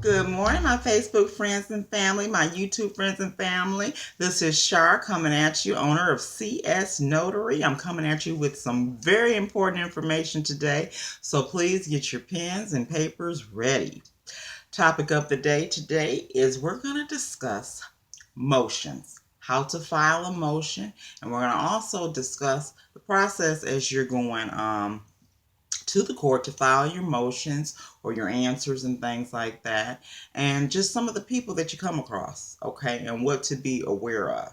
Good morning, my Facebook friends and family, my YouTube friends and family. This is Char coming at you, owner of CS Notary. I'm coming at you with some very important information today, so please get your pens and papers ready. Topic of the day today is we're going to discuss motions, how to file a motion, and we're going to also discuss the process as you're going to the court to file your motions or your answers and things like that, and just some of the people that you come across, okay, and what to be aware of.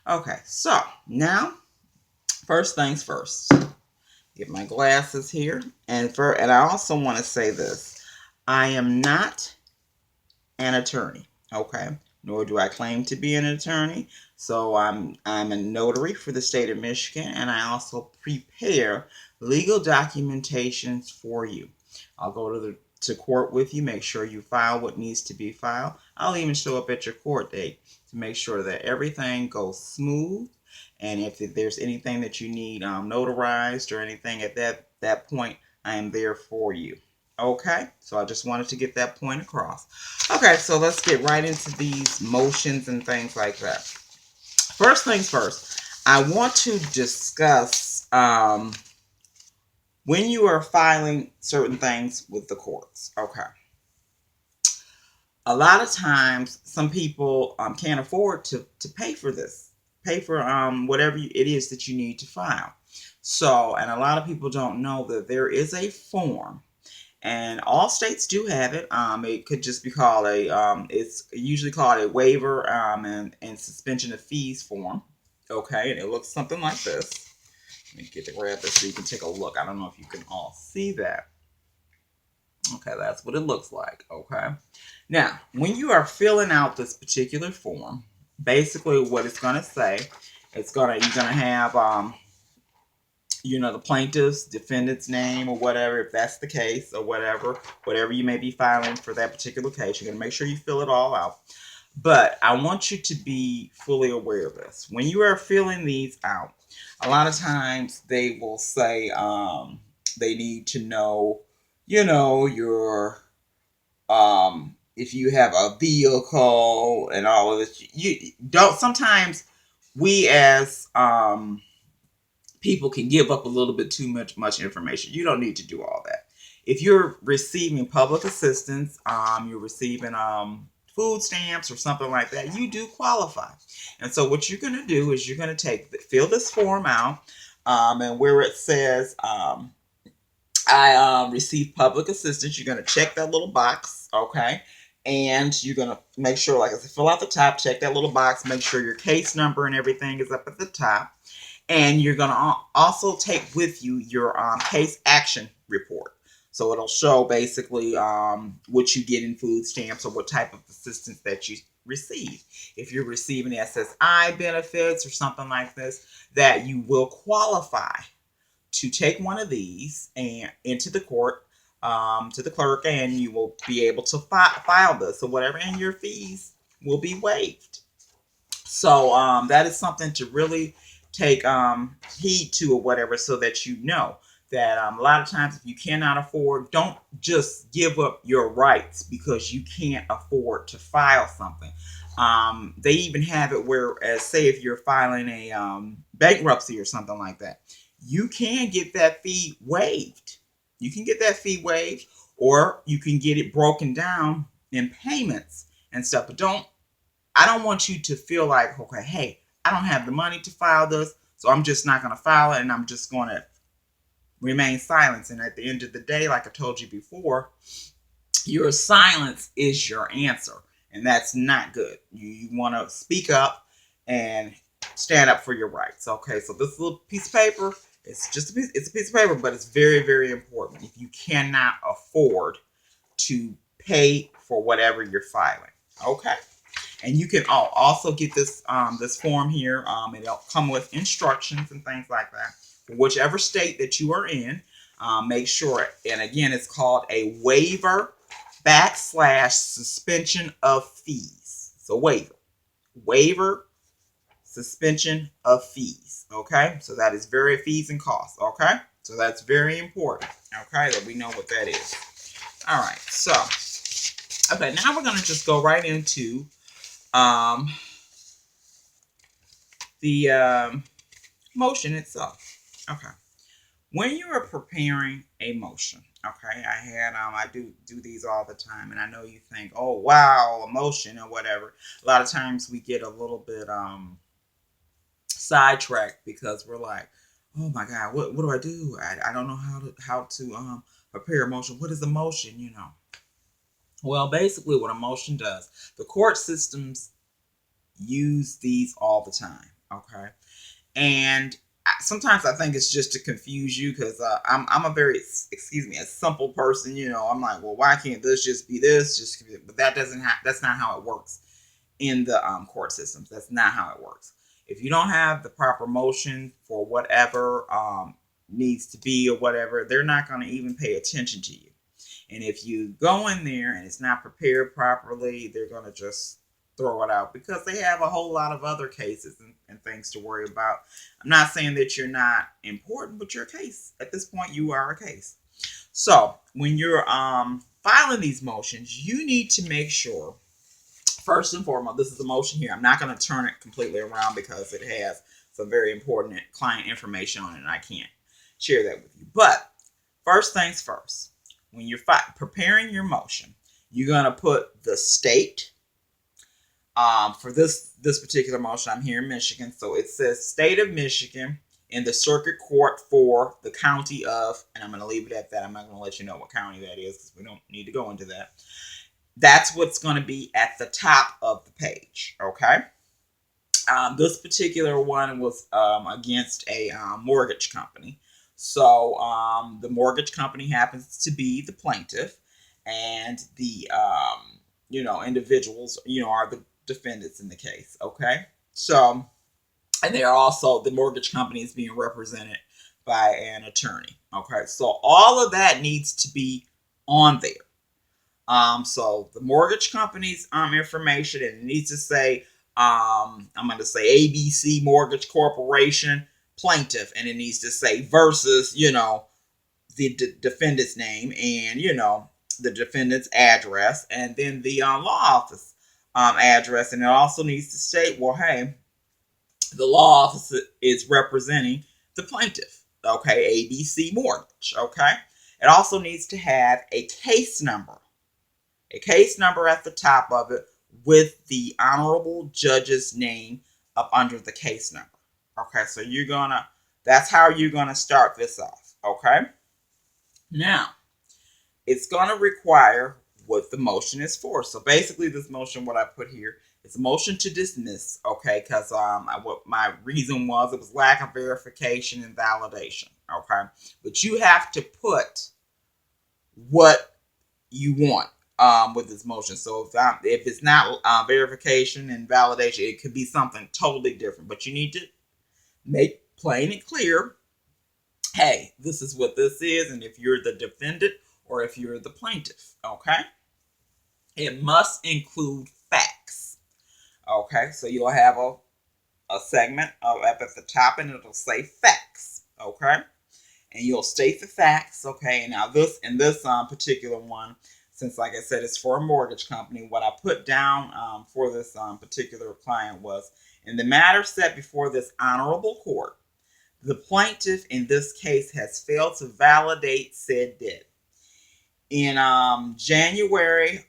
Okay, so now, first things first, get my glasses here, and I also want to say this: I am not an attorney, okay, nor do I claim to be an attorney. So I'm a notary for the state of Michigan, and I also prepare legal documentations for you. I'll go to court with you, make sure you file what needs to be filed. I'll even show up at your court date to make sure that everything goes smooth. And if there's anything that you need notarized or anything at that point, I am there for you. Okay, so I just wanted to get that point across. Okay, so let's get right into these motions and things like that. First things first, I want to discuss when you are filing certain things with the courts. Okay. A lot of times, some people can't afford to pay for this, pay for whatever it is that you need to file. So, and a lot of people don't know that there is a form. And all states do have it. It could just be called it's usually called a waiver and suspension of fees form. Okay, and it looks something like this. Let me get to grab this so you can take a look. I don't know if you can all see that. Okay, that's what it looks like. Okay. Now, when you are filling out this particular form, basically what it's going to say, you're going to have the plaintiff's, defendant's name or whatever, if that's the case, or whatever you may be filing for that particular case. You're going to make sure you fill it all out. But I want you to be fully aware of this. When you are filling these out, a lot of times they will say they need to know, your if you have a vehicle and all of this. You don't. Sometimes we as people can give up a little bit too much information. You don't need to do all that. If you're receiving public assistance, you're receiving food stamps or something like that, you do qualify. And so what you're going to do is you're going to fill this form out, and where it says I receive public assistance, you're going to check that little box, okay? And you're going to make sure, like I said, fill out the top, check that little box, make sure your case number and everything is up at the top. And you're going to also take with you your case action report. So it'll show basically what you get in food stamps or what type of assistance that you receive. If you're receiving SSI benefits or something like this, that you will qualify to take one of these and into the court, to the clerk, and you will be able to file this or whatever, and your fees will be waived. So that is something to really take heed to or whatever, so that you know that a lot of times if you cannot afford, don't just give up your rights because you can't afford to file something. They even have it where, as say if you're filing a bankruptcy or something like that, you can get that fee waived. You can get that fee waived, or you can get it broken down in payments and stuff. But I don't want you to feel like, okay, hey, I don't have the money to file this, so I'm just not going to file it, and I'm just going to remain silent. And at the end of the day, like I told you before, your silence is your answer, and that's not good. You want to speak up and stand up for your rights. Okay, so this little piece of paper, it's a piece of paper, but it's very, very important if you cannot afford to pay for whatever you're filing. Okay. And you can also get this form here. It'll come with instructions and things like that. For whichever state that you are in, make sure. And again, it's called a waiver / suspension of fees. So waiver, suspension of fees. Okay, so that is very fees and costs. Okay, so that's very important. Okay, that we know what that is. All right, so Okay, now we're going to just go right into the motion itself. Okay. When you are preparing a motion, okay, I do these all the time, and I know you think, oh wow, a motion or whatever. A lot of times we get a little bit sidetracked because we're like, oh my god, what do I do? I don't know how to prepare a motion. What is a motion? Well, basically, what a motion does, the court systems use these all the time. Okay, and sometimes I think it's just to confuse you because I'm a very, excuse me, a simple person. I'm like, well, why can't this just be this? But that's not how it works in the court systems. That's not how it works. If you don't have the proper motion for whatever needs to be or whatever, they're not going to even pay attention to you. And if you go in there and it's not prepared properly, they're going to just throw it out because they have a whole lot of other cases and things to worry about. I'm not saying that you're not important, but you're a case. At this point, you are a case. So when you're filing these motions, you need to make sure, first and foremost, this is a motion here. I'm not going to turn it completely around because it has some very important client information on it, and I can't share that with you. But first things first, when you're preparing your motion, you're going to put the state. For this particular motion, I'm here in Michigan, so it says State of Michigan in the Circuit Court for the County of, and I'm going to leave it at that. I'm not going to let you know what county that is because we don't need to go into that. That's what's going to be at the top of the page, okay? This particular one was against a mortgage company. So the mortgage company happens to be the plaintiff, and the individuals are the defendants in the case. Okay, so, and they are also, the mortgage company is being represented by an attorney. Okay, so all of that needs to be on there. So the mortgage company's information, and it needs to say I'm going to say ABC Mortgage Corporation plaintiff, and it needs to say versus the defendant's name and the defendant's address, and then the law office address, and it also needs to state, well, hey, the law office is representing the plaintiff. Okay, ABC Mortgage. Okay, it also needs to have a case number at the top of it with the honorable judge's name up under the case number. Okay, so that's how you're gonna start this off. Okay, now it's gonna require what the motion is for. So basically, this motion, what I put here, it's a motion to dismiss. Okay, because what my reason was, it was lack of verification and validation. Okay, but you have to put what you want with this motion. So if it's not verification and validation, it could be something totally different. But you need to make plain and clear, hey, this is what this is, and if you're the defendant or if you're the plaintiff, okay? It must include facts. Okay, so you'll have a segment up at the top, and it'll say facts. Okay, and you'll state the facts. Okay, now this particular one, since like I said, it's for a mortgage company, what I put down for this particular client was, in the matter set before this honorable court, the plaintiff in this case has failed to validate said debt. In January,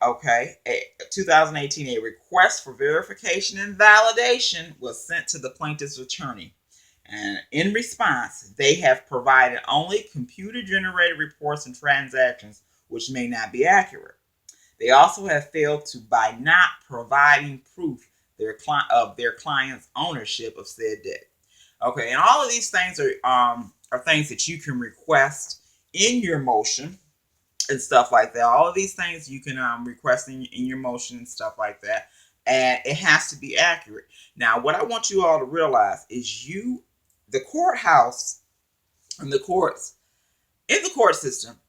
2018, a request for verification and validation was sent to the plaintiff's attorney. And in response, they have provided only computer-generated reports and transactions, which may not be accurate. They also have failed to, by not providing proof of their client's ownership of said debt. Okay, and all of these things are things that you can request in your motion and stuff like that. All of these things you can request in your motion and stuff like that. And it has to be accurate. Now, what I want you all to realize is the courthouse and the courts, in the court system,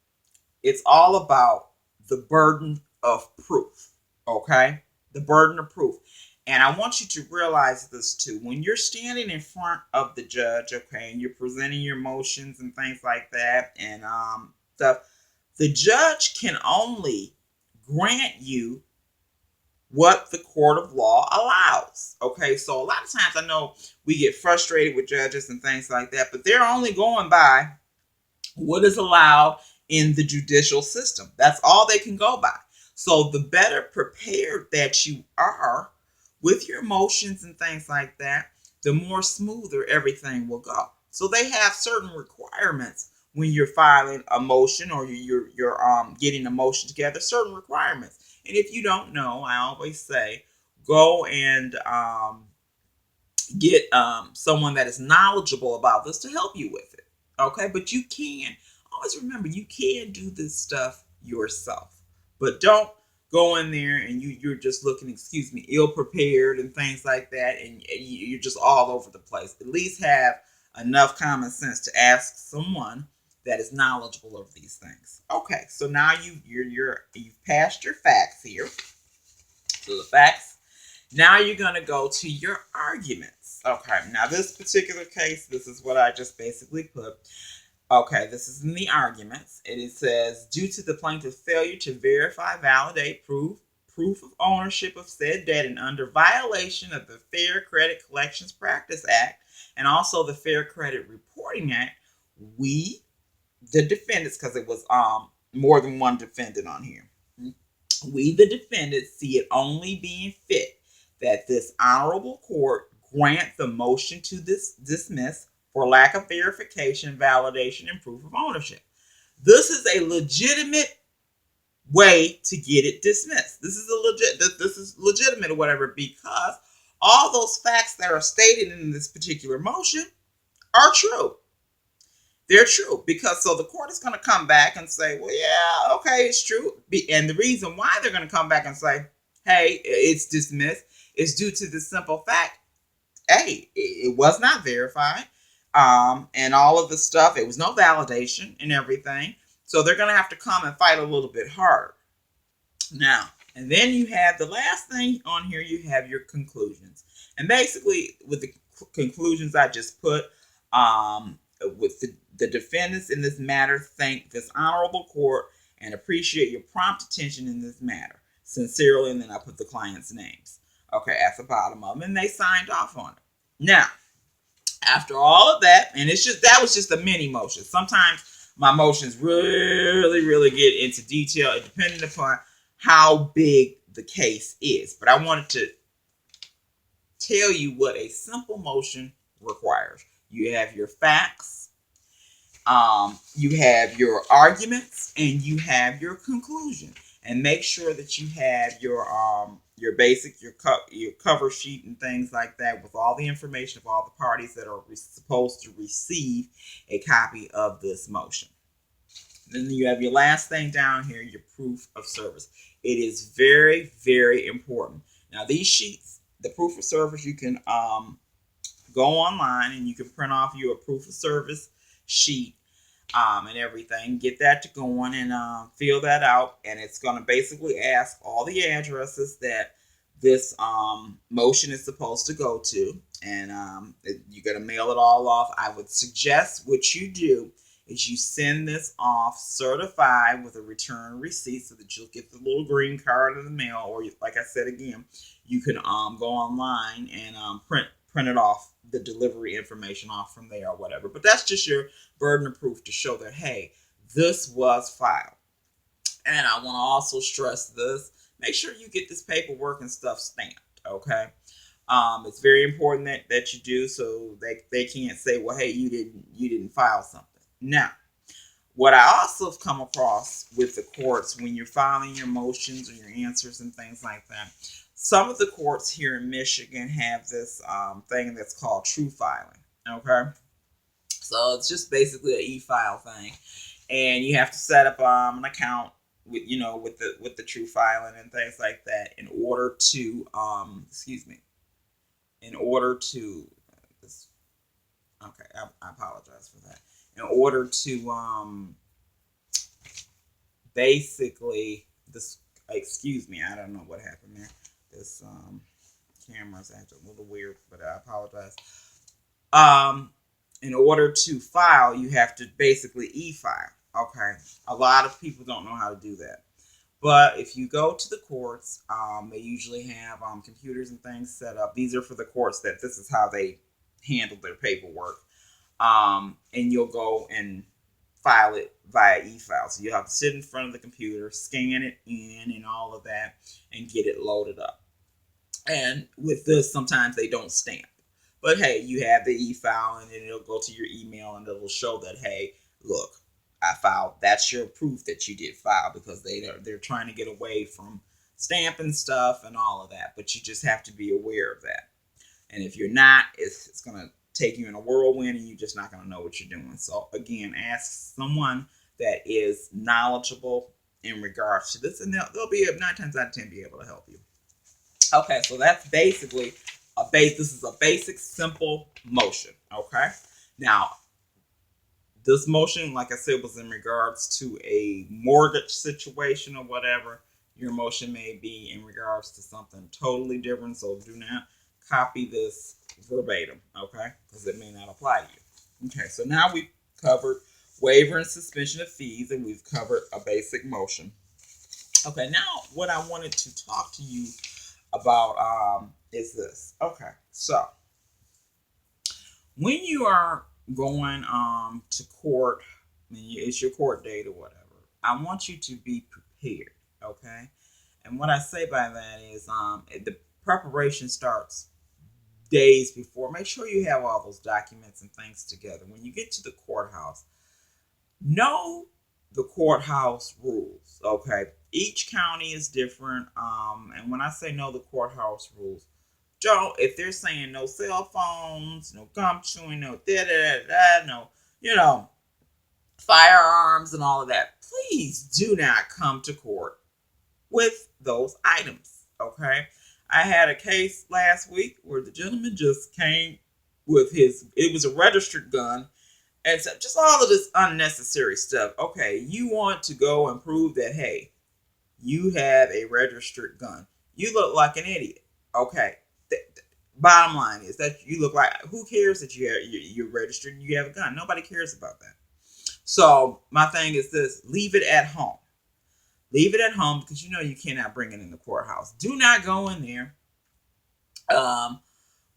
it's all about the burden of proof. Okay? The burden of proof. And I want you to realize this too. When you're standing in front of the judge, okay, and you're presenting your motions and things like that and stuff, the judge can only grant you what the court of law allows. Okay, so a lot of times I know we get frustrated with judges and things like that, but they're only going by what is allowed in the judicial system. That's all they can go by. So the better prepared that you are with your motions and things like that, the more smoother everything will go. So they have certain requirements when you're filing a motion or you're getting a motion together, certain requirements. And if you don't know, I always say go and get someone that is knowledgeable about this to help you with it. Okay, but you can always remember you can do this stuff yourself, but don't go in there and you're just looking, excuse me, ill prepared and things like that, and you're just all over the place. At least have enough common sense to ask someone that is knowledgeable of these things. Okay, so now you've passed your facts here. So the facts. Now you're going to go to your arguments. Okay, now this particular case, this is what I just basically put. Okay, this is in the arguments. And it says, due to the plaintiff's failure to verify, validate, proof of ownership of said debt and under violation of the Fair Credit Collections Practice Act and also the Fair Credit Reporting Act, we, the defendants, because it was more than one defendant on here, we, the defendants, see it only being fit that this honorable court grant the motion to dismiss for lack of verification, validation, and proof of ownership. This is a legitimate way to get it dismissed. This is legitimate or whatever, because all those facts that are stated in this particular motion are true. They're true, because so the court is going to come back and say, well, yeah, okay, it's true. And the reason why they're going to come back and say, hey, it's dismissed, is due to the simple fact, hey, it was not verified, and all of the stuff, it was no validation and everything. So they're going to have to come and fight a little bit harder. Now, and then you have the last thing on here, you have your conclusions. And basically, with the conclusions I just put, with the defendants in this matter thank this honorable court and appreciate your prompt attention in this matter. Sincerely, and then I put the client's names. Okay, at the bottom of them, and they signed off on it. Now, after all of that, and that was just a mini motion. Sometimes my motions really get into detail, depending upon how big the case is. But I wanted to tell you what a simple motion requires. You have your facts, you have your arguments, and you have your conclusion. And make sure that you have your basic, your cover sheet and things like that with all the information of all the parties that are supposed to receive a copy of this motion. Then you have your last thing down here, your proof of service. It is very important. Now these sheets, the proof of service, you can go online and you can print off your proof of service sheet and everything. Get that to going and fill that out, and it's going to basically ask all the addresses that this motion is supposed to go to, and you're going to mail it all off. I would suggest what you do is you send this off certified with a return receipt so that you'll get the little green card in the mail, or like I said again, you can go online and print it off, the delivery information off from there or whatever. But that's just your burden of proof to show that, hey, this was filed. And I want to also stress this. Make sure you get this paperwork and stuff stamped, okay? It's very important that you do, so they can't say, well, hey, you didn't file something. Now, what I also have come across with the courts when you're filing your motions or your answers and things like that, some of the courts here in Michigan have this thing that's called true filing, okay? So it's just basically an e-file thing, and you have to set up an account with the true filing and things like that in order to I apologize for that. In order to basically this, excuse me, I don't know what happened there. This camera's acting a little weird, but I apologize. In order to file, you have to basically e-file. Okay, a lot of people don't know how to do that, But if you go to the courts, they usually have computers and things set up. These are for the courts that this is how they handle their paperwork. And you'll go and file it via e-file. So you have to sit in front of the computer, scan it in and all of that, and get it loaded up. And with this, sometimes they don't stamp. But hey, you have the e-file, and then it'll go to your email, and it'll show that, hey, look, I filed. That's your proof that you did file, because they're trying to get away from stamping stuff and all of that. But you just have to be aware of that. And if you're not, it's going to take you in a whirlwind, and you're just not going to know what you're doing. So again, ask someone that is knowledgeable in regards to this, and they'll be 9 times out of 10 be able to help you. Okay, so that's basically this is a basic, simple motion. Okay, now this motion, like I said, was in regards to a mortgage situation or whatever. Your motion may be in regards to something totally different, so do not copy this verbatim, okay, because it may not apply to you. Okay, so now we've covered waiver and suspension of fees, and we've covered a basic motion. Okay, now what I wanted to talk to you about is this. Okay, so when you are going to court, it's your court date or whatever, I want you to be prepared. Okay, and what I say by that is the preparation starts days before. Make sure you have all those documents and things together. When you get to the courthouse, know the courthouse rules. Okay, each county is different. And when I say know the courthouse rules, if they're saying no cell phones, no gum chewing, no no, firearms and all of that, please do not come to court with those items. Okay, I had a case last week where the gentleman just came with it was a registered gun, and so just all of this unnecessary stuff. Okay, you want to go and prove that, hey, you have a registered gun. You look like an idiot. Okay, bottom line is that you look like, who cares that you're registered and you have a gun? Nobody cares about that. So my thing is this: leave it at home. Leave it at home, because you cannot bring it in the courthouse. Do not go in there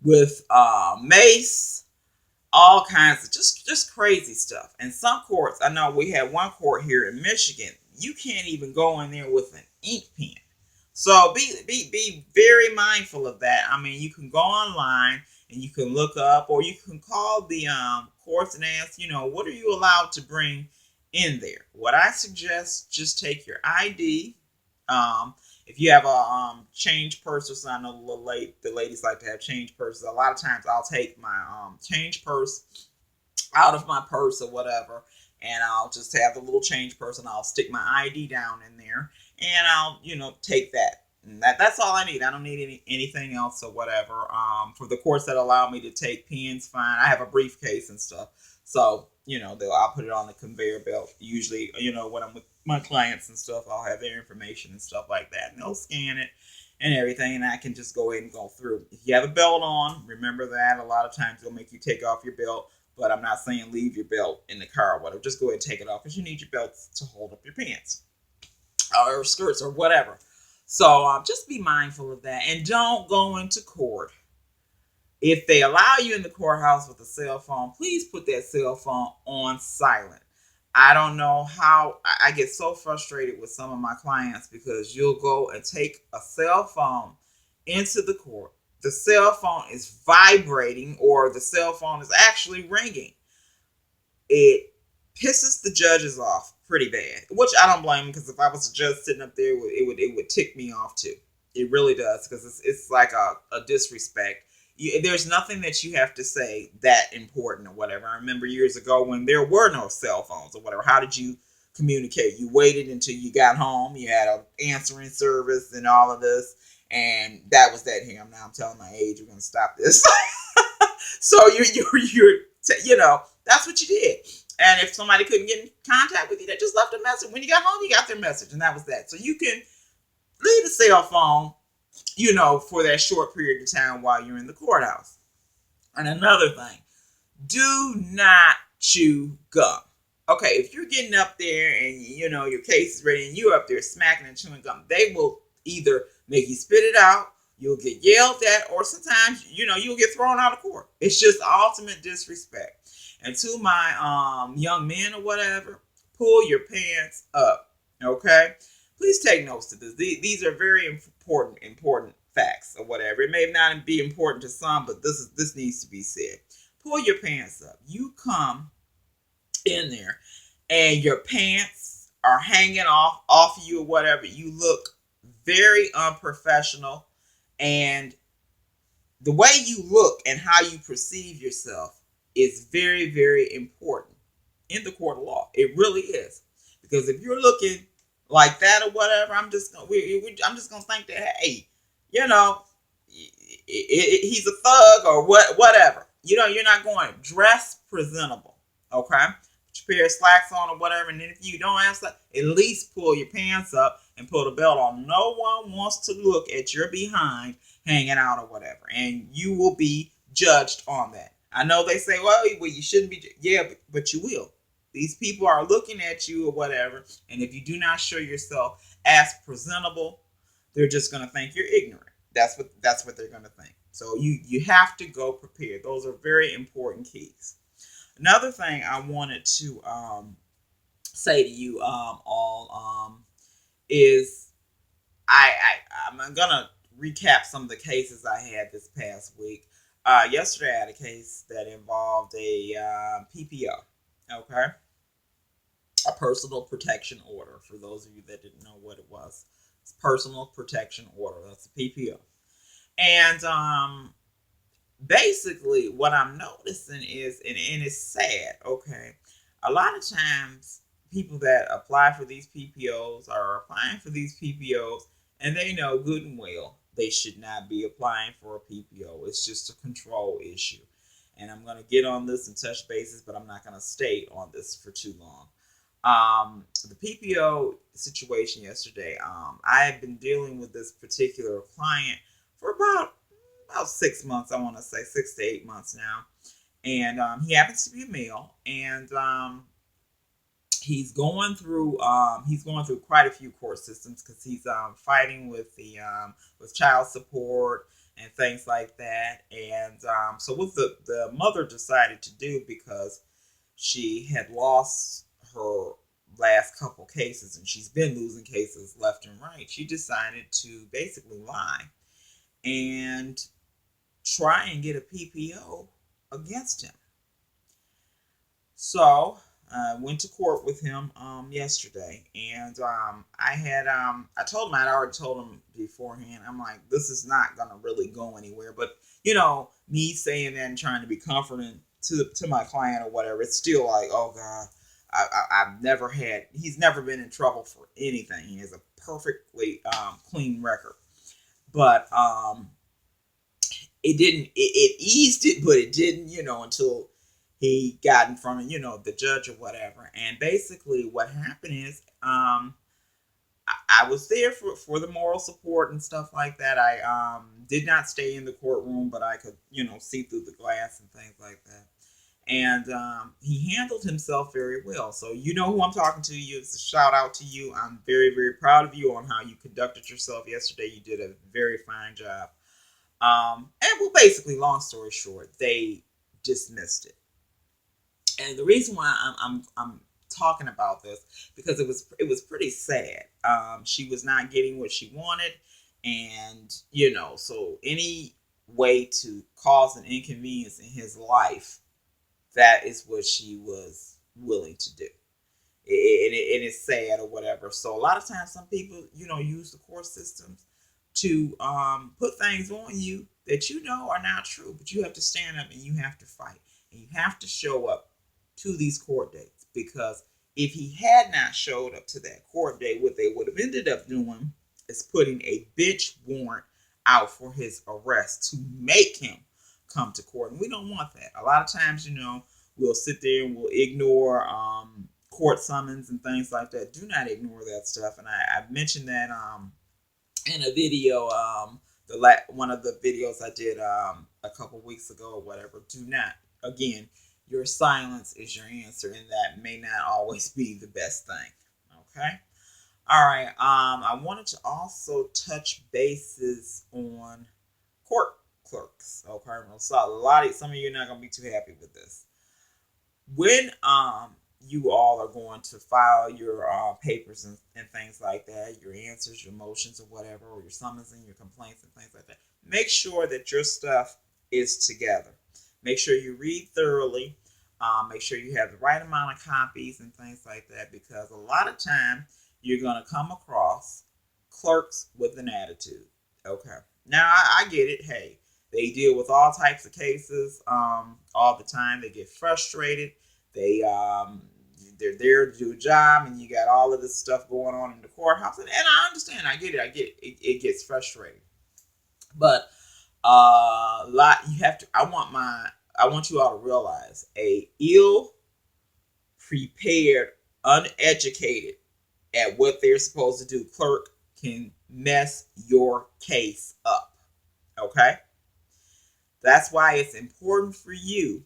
with mace, all kinds of just crazy stuff. And some courts, I know we had one court here in Michigan, you can't even go in there with an ink pen. So be very mindful of that. I mean, you can go online and you can look up, or you can call the courts and ask, what are you allowed to bring in there? What I suggest, just take your ID. If you have a change purse or something, I know the ladies like to have change purses. A lot of times I'll take my change purse out of my purse or whatever, and I'll just have the little change purse, and I'll stick my ID down in there, and I'll take that. And that's all I need. I don't need anything else or whatever. For the courts that allow me to take pens, fine. I have a briefcase and stuff, so I'll put it on the conveyor belt. Usually, when I'm with my clients and stuff, I'll have their information and stuff like that, and they'll scan it and everything, and I can just go ahead and go through. If you have a belt on, remember that. A lot of times they'll make you take off your belt, but I'm not saying leave your belt in the car or whatever. Just go ahead and take it off, because you need your belts to hold up your pants or skirts or whatever. So just be mindful of that, and don't go into court. If they allow you in the courthouse with a cell phone, please put that cell phone on silent. I don't know how I get so frustrated with some of my clients, because you'll go and take a cell phone into the court. The cell phone is vibrating, or the cell phone is actually ringing. It pisses the judges off pretty bad, which I don't blame them, because if I was a judge sitting up there, it would tick me off too. It really does, because it's like a disrespect. There's nothing that you have to say that important or whatever. I remember years ago when there were no cell phones or whatever. How did you communicate? You waited until you got home. You had an answering service and all of this, and that was that. Here, I'm telling my age. We're gonna stop this. So you're that's what you did. And if somebody couldn't get in contact with you, they just left a message. When you got home, you got their message, and that was that. So you can leave the cell phone, for that short period of time while you're in the courthouse. And another thing, do not chew gum. Okay, if you're getting up there and you know your case is ready and you're up there smacking and chewing gum, they will either make you spit it out, you'll get yelled at, or sometimes you'll get thrown out of court. It's just ultimate disrespect. And to my young men or whatever, pull your pants up. Okay, please take notes to this. These are very important facts or whatever. It may not be important to some, but this needs to be said. Pull your pants up. You come in there and your pants are hanging off you or whatever, you look very unprofessional. And the way you look and how you perceive yourself is very, very important in the court of law. It really is. Because if you're looking like that or whatever, I'm just gonna think that, hey, you know, he's a thug or whatever. You're not going to dress presentable. Okay, put your pair of slacks on or whatever, and then if you don't have slacks, at least pull your pants up and put a belt on. No one wants to look at your behind hanging out or whatever, and you will be judged on that. I know they say, well, you shouldn't be. Yeah, but you will. These people are looking at you or whatever, and if you do not show yourself as presentable, they're just going to think you're ignorant. That's what they're going to think. So you have to go prepared. Those are very important keys. Another thing I wanted to say to you all is I'm gonna recap some of the cases I had this past week. Yesterday I had a case that involved a PPO. Okay, a personal protection order. For those of you that didn't know what it was, it's personal protection order. That's a PPO. And basically what I'm noticing is, and it's sad, okay, a lot of times people that apply for these PPOs are applying for these PPOs and they know good and well they should not be applying for a PPO. It's just a control issue. And I'm going to get on this and touch bases, but I'm not going to stay on this for too long. The PPO situation yesterday, I have been dealing with this particular client for about 6 months. I want to say 6 to 8 months now, and he happens to be a male, and he's going through quite a few court systems because he's fighting with with child support and things like that. And so what the mother decided to do, because she had lost her last couple cases and she's been losing cases left and right, she decided to basically lie and try and get a PPO against him. So I went to court with him yesterday, and I told him, I'd already told him beforehand, I'm like, this is not gonna really go anywhere. But me saying that and trying to be comforting to my client or whatever, it's still like, oh God, he's never been in trouble for anything. He has a perfectly clean record. But it eased it, but it didn't, until he got in front of, the judge or whatever. And basically what happened is, I was there for the moral support and stuff like that. I did not stay in the courtroom, but I could, see through the glass and things like that. And he handled himself very well. So you know who I'm talking to. It's a shout out to you. I'm very, very proud of you on how you conducted yourself yesterday. You did a very fine job. And well, basically, long story short, they dismissed it. And the reason why I'm talking about this, because it was pretty sad. She was not getting what she wanted, and so any way to cause an inconvenience in his life, that is what she was willing to do. It is sad or whatever. So a lot of times, some people use the court systems to put things on you that are not true, but you have to stand up and you have to fight and you have to show up to these court dates, because if he had not showed up to that court date, what they would have ended up doing is putting a bench warrant out for his arrest to make him come to court, and we don't want that. A lot of times, we'll sit there and we'll ignore court summons and things like that. Do not ignore that stuff, and I mentioned that in a video, one of the videos I did a couple weeks ago or whatever. Do not, again, your silence is your answer, and that may not always be the best thing. Okay. All right. I wanted to also touch bases on court clerks. Okay. So some of you are not gonna be too happy with this. When you all are going to file your papers and things like that, your answers, your motions, or whatever, or your summons and your complaints and things like that, make sure that your stuff is together. Make sure you read thoroughly. Make sure you have the right amount of copies and things like that, because a lot of time you're going to come across clerks with an attitude. Okay. Now, I get it. Hey, they deal with all types of cases all the time. They get frustrated. They're there to do a job, and you got all of this stuff going on in the courthouse. And I understand. I get it. It gets frustrating. But lot you have to. I want you all to realize a ill prepared, uneducated at what they're supposed to do clerk can mess your case up. Okay? That's why it's important for you,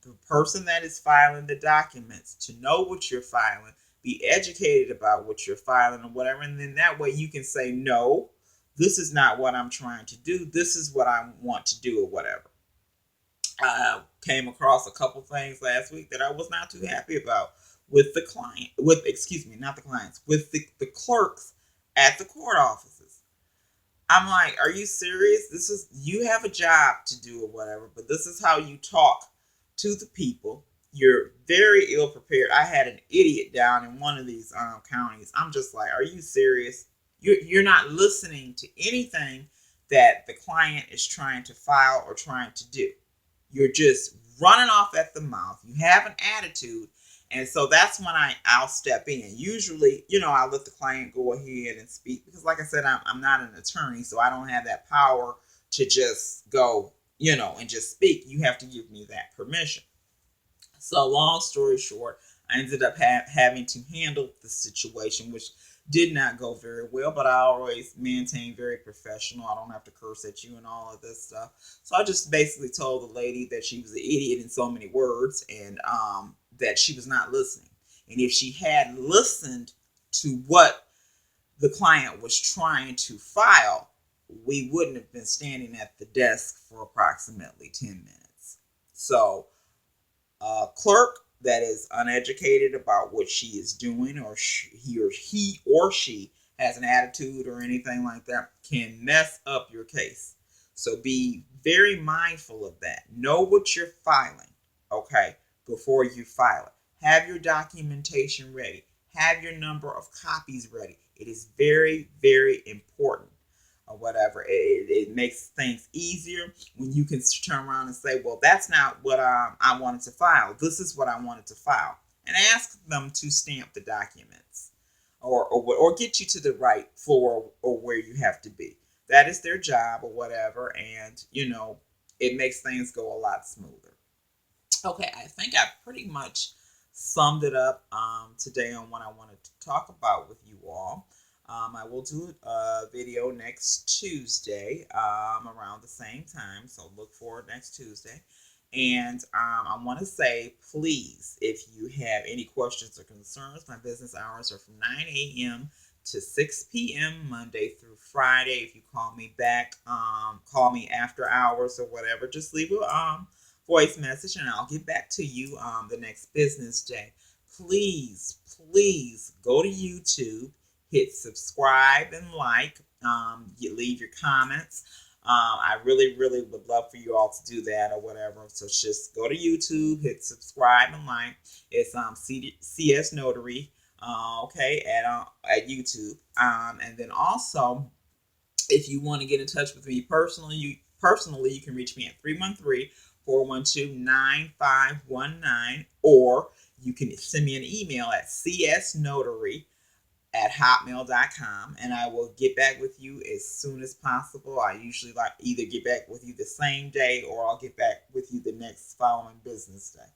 the person that is filing the documents, to know what you're filing, be educated about what you're filing or whatever, and then that way you can say, no, this is not what I'm trying to do. This is what I want to do or whatever. I came across a couple things last week that I was not too happy about with the client, not the clients, with the clerks at the court offices. I'm like, are you serious? You have a job to do or whatever, but this is how you talk to the people. You're very ill prepared. I had an idiot down in one of these counties. I'm just like, are you serious? You're not listening to anything that the client is trying to file or trying to do. You're just running off at the mouth. You have an attitude. And so that's when I'll step in. Usually, I'll let the client go ahead and speak, because like I said, I'm not an attorney, so I don't have that power to just go, and just speak. You have to give me that permission. So long story short, I ended up having to handle the situation, which did not go very well, but I always maintain very professional. I don't have to curse at you and all of this stuff. So I just basically told the lady that she was an idiot in so many words, and that she was not listening. And if she had listened to what the client was trying to file, we wouldn't have been standing at the desk for approximately 10 minutes. So a clerk that is uneducated about what she is doing, or he or she has an attitude or anything like that, can mess up your case. So be very mindful of that. Know what you're filing, okay, before you file it. Have your documentation ready. Have your number of copies ready. It is very, very important. Or whatever. It makes things easier when you can turn around and say, well, that's not what I wanted to file. This is what I wanted to file. And ask them to stamp the documents, or get you to the right floor or where you have to be. That is their job or whatever. And, it makes things go a lot smoother. Okay, I think I pretty much summed it up today on what I wanted to talk about with you all. I will do a video next Tuesday around the same time, so look forward next Tuesday. And I want to say, please, if you have any questions or concerns, my business hours are from 9 a.m. to 6 p.m. Monday through Friday. If you call me back, call me after hours or whatever, just leave a voice message and I'll get back to you the next business day. Please go to YouTube. Hit subscribe and like. You leave your comments. I really would love for you all to do that or whatever. So just go to YouTube, hit subscribe and like. It's CSNOTARY, okay, at YouTube. And then also, if you want to get in touch with me personally, you can reach me at 313-412-9519, or you can send me an email at csnotary@hotmail.com, and I will get back with you as soon as possible. I usually like either get back with you the same day, or I'll get back with you the next following business day.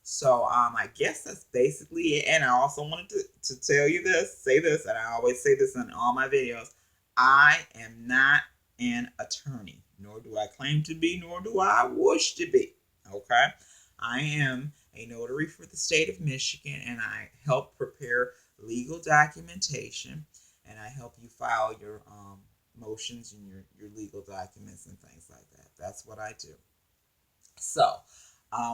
So I guess that's basically it. And I also wanted to say this, and I always say this in all my videos. I am not an attorney, nor do I claim to be, nor do I wish to be. Okay? I am a notary for the state of Michigan, and I help prepare legal documentation, and I help you file your motions and your legal documents and things like that. That's what I do. So,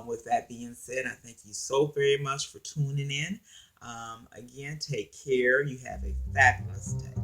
with that being said, I thank you so very much for tuning in. Again, take care. You have a fabulous day.